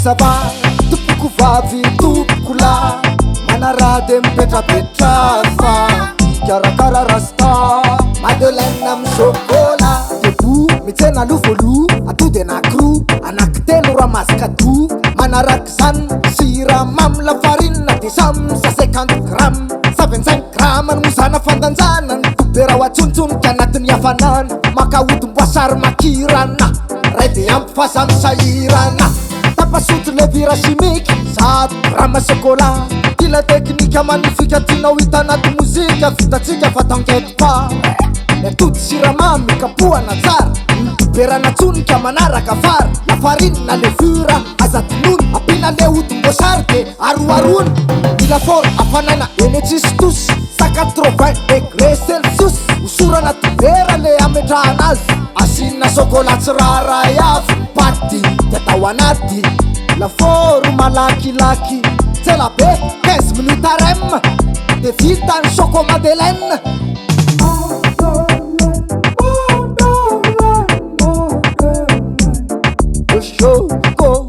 mazava topoko vavy topoko la manarady mipetrapetra fa karakara Rasta Madeleine amy chocolat debout mitsena lovolo atody anakiro anankitelo raha masakado manaraky zany siramamy lafarina de samy sa 50 grammes 75 grammes mozana fandanjana ny dobera ho atsonotsonika anatin'ny hafanana makaodim-boasary makirana ray de ampifasa misahirana tapasoty levira chimique 100 grammes chocolat kila teknika manifika tianao hita anaty mozika vitatsika fa t'enquête pas atody siramamy kapohana tsara berana tsonika manaraka fara lafarina levura azatonono ampina le odim-boasary de aroarony mila fort afanana énergie tous 180 degré celsius osorana tobera le ametrahana azy asina chocolat tsy raray avy paty de atao anaty laforo malakilaky tsela be 15 minutes arem de vita ny choco Madeleine. Chocolat